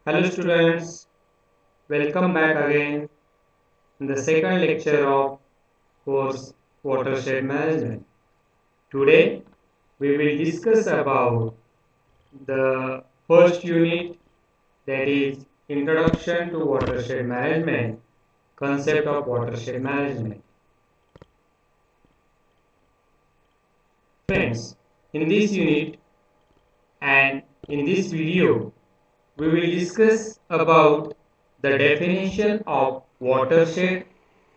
Hello students, welcome back again in the second lecture of course Watershed Management. Today we will discuss about the first unit, that is Introduction to Watershed Management, concept of watershed management. Friends, in this unit and in this video we will discuss about the definition of watershed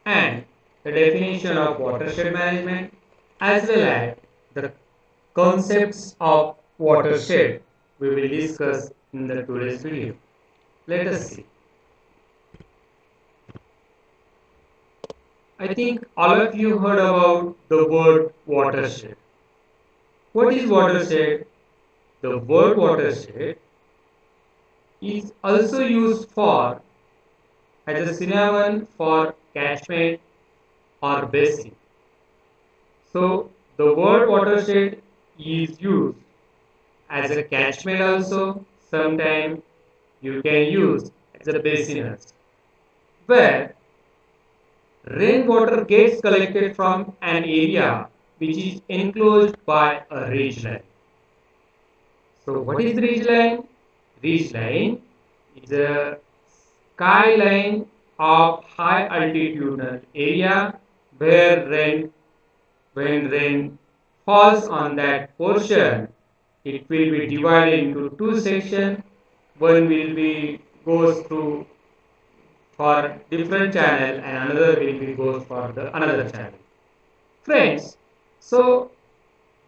and the definition of watershed management, as well as the concepts of watershed we will discuss in the today's video. Let us see. I think all of you heard about the word watershed. What is watershed? The word watershed is also used for as a synonym for catchment or basin. So the word watershed is used as a catchment also. Sometimes you can use as a basin also, where rainwater gets collected from an area which is enclosed by a ridge line. So what is the ridge line? Ridge line is a skyline of high altitudinal area where when rain falls on that portion, it will be divided into two sections. One will be goes through for different channel and another will be goes for the another channel. Friends, so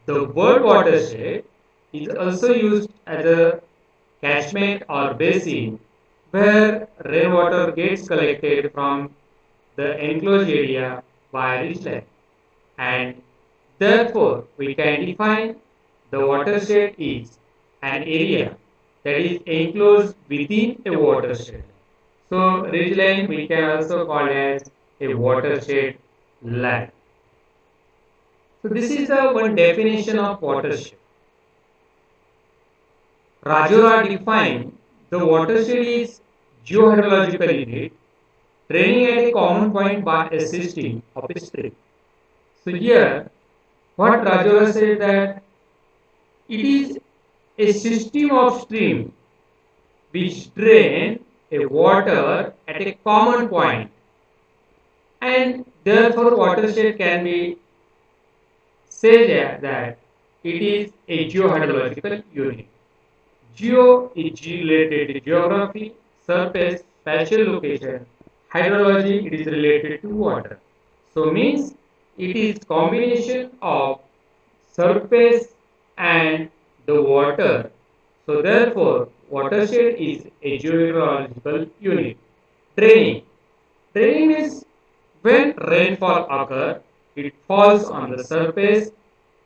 the word watershed is also used as a catchment or basin where rainwater gets collected from the enclosed area by ridgeline, and therefore we can define the watershed is an area that is enclosed within a watershed. So ridgeline we can also call as a watershed line. So this is the one definition of watershed. Rajora defined the watershed is geohydrological unit draining at a common point by a system of a stream. So here what Rajora said that it is a system of stream which drain a water at a common point, and therefore watershed can be said that it is a geohydrological unit. Geo is related to geography, surface, spatial location. Hydrology, it is related to water. So means it is combination of surface and the water. So therefore, watershed is a geological unit. Draining. Draining is when rainfall occurs, it falls on the surface.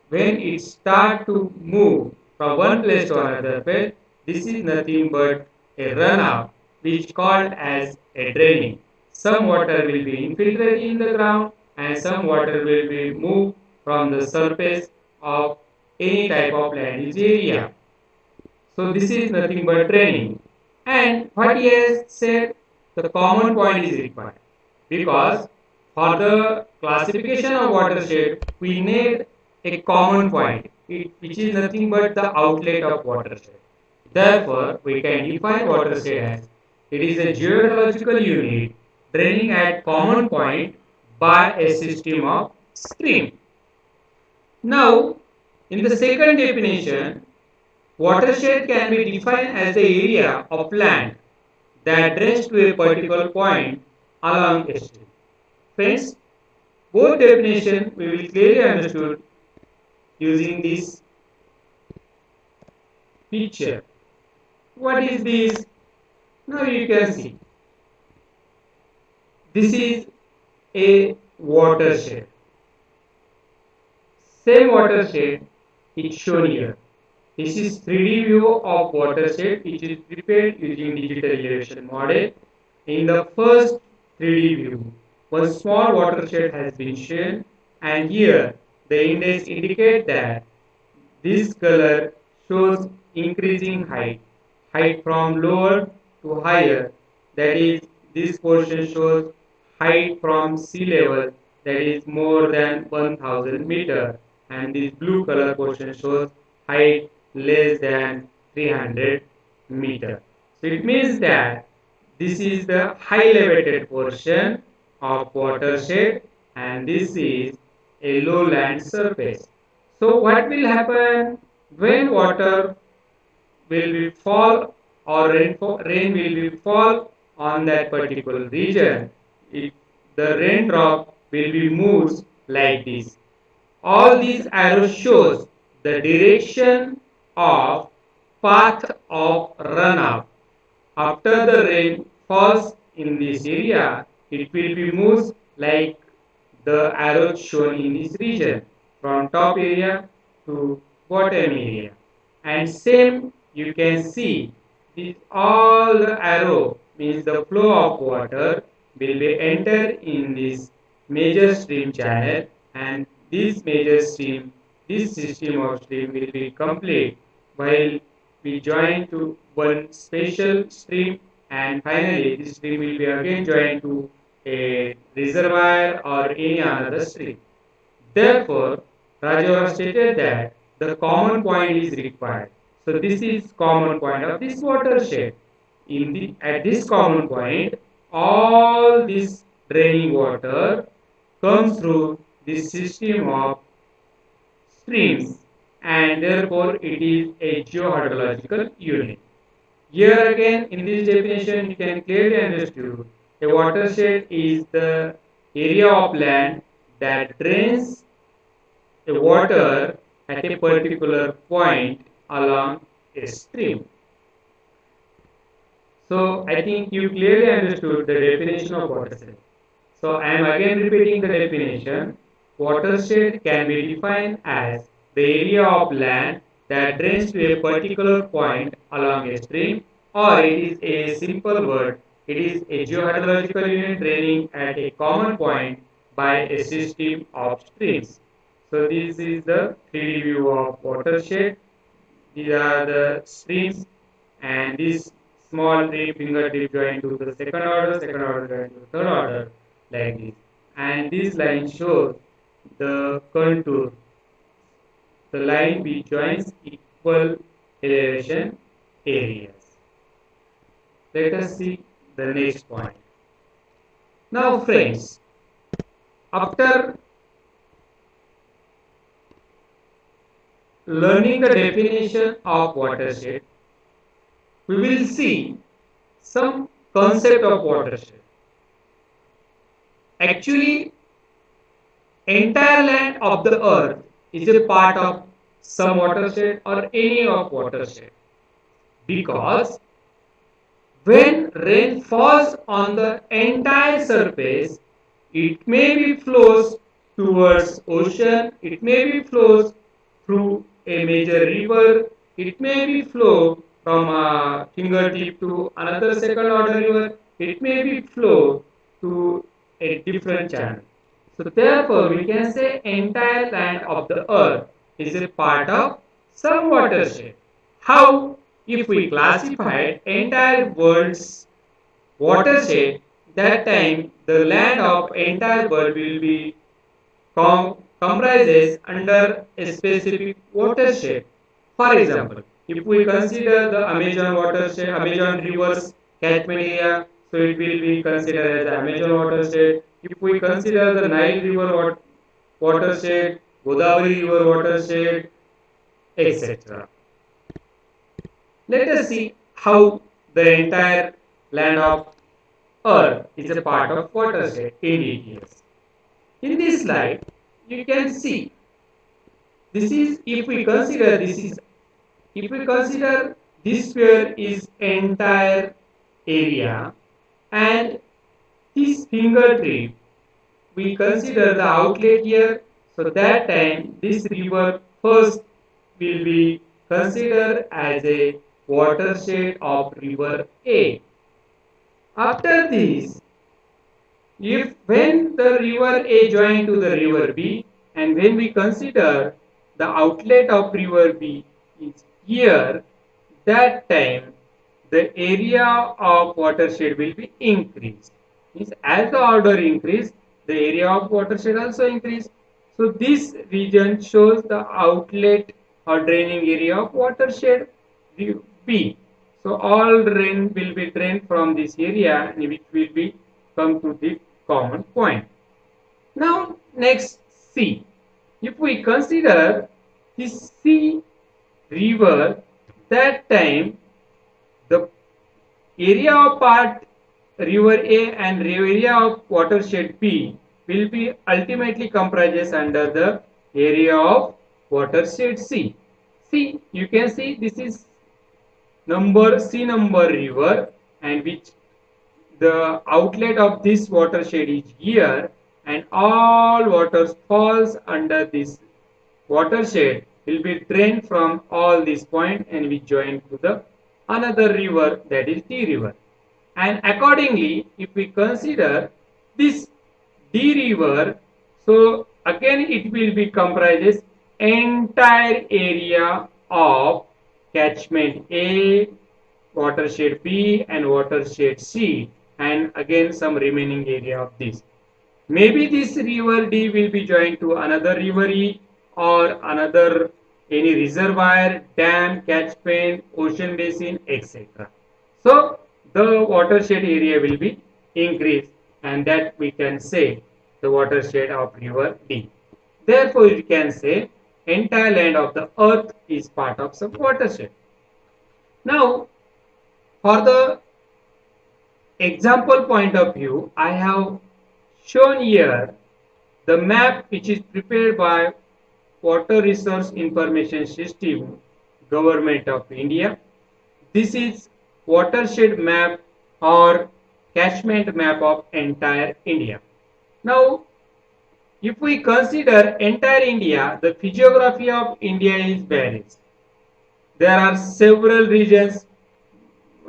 When it starts to move from one place to another place, this is nothing but a runoff, which called as a draining. Some water will be infiltrated in the ground and some water will be moved from the surface of any type of land use area. So this is nothing but draining. And what he has said, the common point is required, because for the classification of watershed, we need a common point, which is nothing but the outlet of watershed. Therefore, we can define watershed as it is a geological unit draining at common point by a system of stream. Now, in the second definition, watershed can be defined as the area of land that drains to a particular point along a stream. Friends, both definition we will clearly understood using this picture. What is this? Now you can see. This is a watershed. Same watershed is shown here. This is 3D view of watershed which is prepared using digital elevation model. In the first 3D view, one small watershed has been shown, and here the index indicates that this color shows increasing height from lower to higher, that is, this portion shows height from sea level, that is more than 1000 meter, and this blue color portion shows height less than 300 meter. So it means that this is the high elevated portion of watershed, and this is a lowland surface. So what will happen when water will be fall or rain will be fall on that particular region? The raindrop will be moves like this. All these arrows shows the direction of path of runoff. After the rain falls in this area, it will be moves like the arrows shown in this region, from top area to bottom area. And same you can see, this all the arrow means the flow of water will be enter in this major stream channel, and this major stream, this system of stream will be complete while we join to one special stream, and finally this stream will be again joined to a reservoir or any another stream. Therefore, Rajawara stated that the common point is required. So this is common point of this watershed. At this common point, all this draining water comes through this system of streams, and therefore it is a geohydrological unit. Here again, in this definition, you can clearly understand a watershed is the area of land that drains the water at a particular point along a stream. So I think you clearly understood the definition of watershed. So I am again repeating the definition. Watershed can be defined as the area of land that drains to a particular point along a stream, or it is a simple word. It is a geohydrological unit draining at a common point by a system of streams. So this is the 3D view of watershed. These are the streams, and this small three finger tip joined to the second order joined to the third order, like this. And this line shows the contour, the line which joins equal elevation areas. Let us see the next point. Now friends, after learning the definition of watershed, we will see some concept of watershed. Actually, entire land of the earth is a part of some watershed or any of watershed, because when rain falls on the entire surface, it may be flows towards ocean, it may be flows through a major river, it may be flow from a fingertip to another second order river, it may be flow to a different channel. So therefore we can say entire land of the earth is a part of some watershed. How? If we classified entire world's watershed, that time the land of entire world will be comprises under a specific watershed. For example, if we consider the Amazon watershed, Amazon rivers catchment area, so it will be considered as the Amazon watershed. If we consider the Nile river watershed, Godavari river watershed, etc. Let us see how the entire land of earth is a part of watershed in details. In this slide, you can see this is if we consider this sphere is entire area, and this fingertip we consider the outlet here, so that time this river first will be considered as a watershed of river A. After this, if when the river A join to the river B, and when we consider the outlet of river B is here, that time the area of watershed will be increased. Means as the order increase, the area of watershed also increase. So this region shows the outlet or draining area of watershed B. So all rain will be drained from this area, which will be come to the common point. Now next C. If we consider this C river, that time the area of part river A and area of watershed B will be ultimately comprises under the area of watershed C. See, you can see this is number C number river, and which the outlet of this watershed is here, and all water falls under this watershed will be drained from all these points and we join to the another river, that is D river. And accordingly, if we consider this D river, so again it will be comprises entire area of catchment A, watershed B and watershed C, and again some remaining area of this. Maybe this river D will be joined to another river E or another any reservoir, dam, catchment, ocean basin, etc. So the watershed area will be increased, and that we can say the watershed of river D. Therefore, we can say entire land of the earth is part of some watershed. Now, for the example point of view, I have shown here the map which is prepared by Water Resource Information System, Government of India. This is watershed map or catchment map of entire India. Now, if we consider entire India, the physiography of India is varies. There are several regions.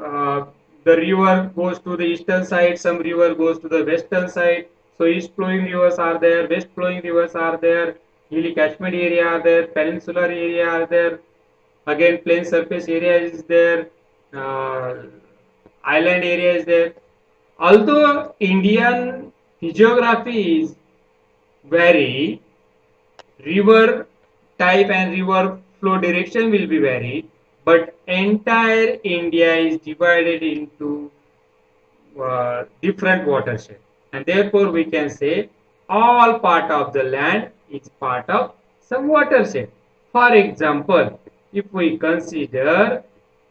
Uh, the river goes to the eastern side, some river goes to the western side. So east flowing rivers are there, west flowing rivers are there, hilly catchment area are there, peninsular area are there, again plain surface area is there, uh, island area is there. Although Indian geography is vary, river type and river flow direction will be varied, but entire India is divided into different watershed, and therefore we can say all part of the land is part of some watershed. For example, if we consider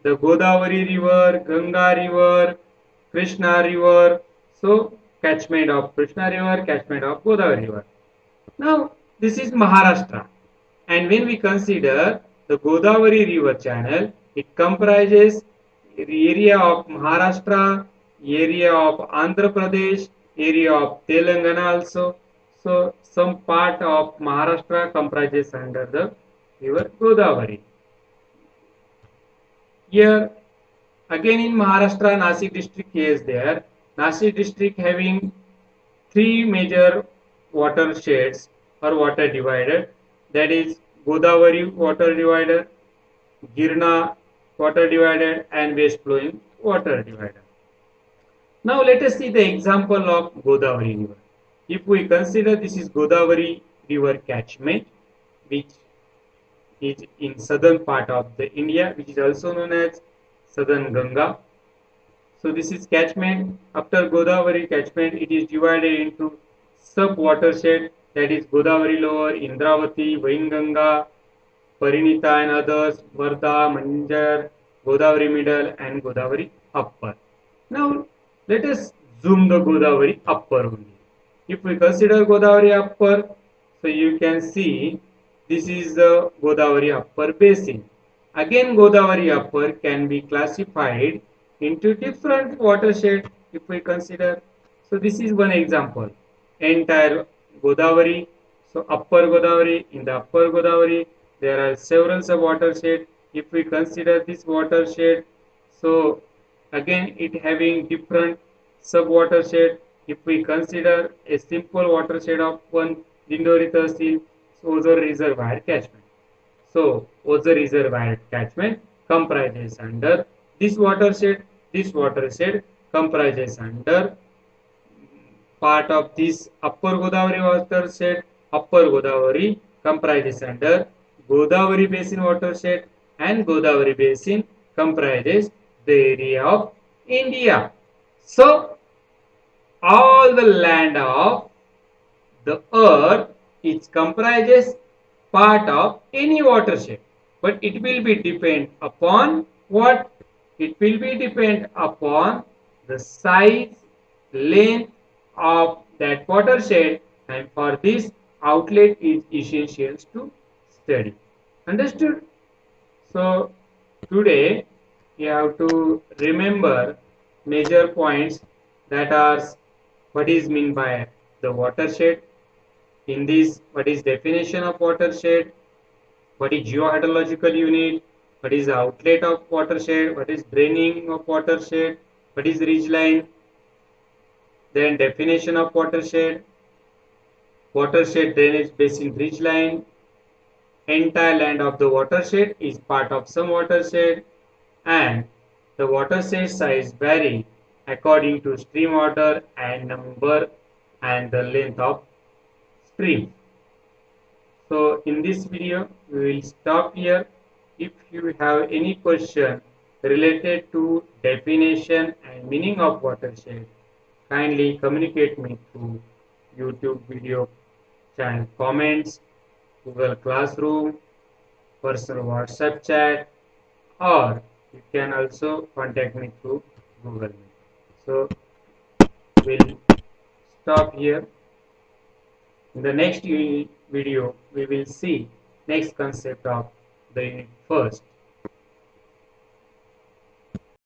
the Godavari river, Ganga river, Krishna river, so catchment of Krishna river, catchment of Godavari river. Now this is Maharashtra, and when we consider the Godavari river channel, it comprises area of Maharashtra, area of Andhra Pradesh, area of Telangana also. So some part of Maharashtra comprises under the river Godavari. Here again in Maharashtra, Nasik district is there. Nasik district having three major watersheds or water divider, that is Godavari water divider, Girna water divider and west flowing water divider. Now let us see the example of Godavari river. If we consider this is Godavari river catchment, which is in southern part of the India, which is also known as southern Ganga. So this is catchment. After Godavari catchment, it is divided into sub watershed, that is Godavari lower, Indravati, Vainganga, Parinita and others, Varda, Manjar, Godavari middle and Godavari upper. Now let us zoom the Godavari upper only. If we consider Godavari upper, so you can see this is the Godavari upper basin. Again Godavari upper can be classified into different watershed if we consider. So this is one example. Entire Godavari. So upper Godavari, in the upper Godavari there are several sub watershed. If we consider this watershed, so again it having different sub watershed. If we consider a simple watershed of one Dindori Tehsil, Ozar Reservoir catchment. So Ozar Reservoir catchment comprises under This watershed comprises under part of this upper Godavari watershed. Upper Godavari comprises under Godavari basin watershed, and Godavari basin comprises the area of India. So all the land of the earth is comprises part of any watershed, but it will be depend upon what? It will be depend upon the size, length of that watershed, and for this outlet is essential to study. Understood? So today you have to remember major points, that are what is mean by the watershed. In this, what is definition of watershed? What is geohydrological unit? What is the outlet of watershed? What is draining of watershed? What is ridgeline? Then definition of watershed, watershed drainage basin ridgeline. Entire land of the watershed is part of some watershed, and the watershed size vary according to stream order and number and the length of stream. So in this video we will stop here. If you have any question related to definition and meaning of watershed, kindly communicate me through YouTube video channel comments, Google Classroom, personal WhatsApp chat, or you can also contact me through Google Meet. So we'll stop here. In the next video, we will see next concept of the unit first.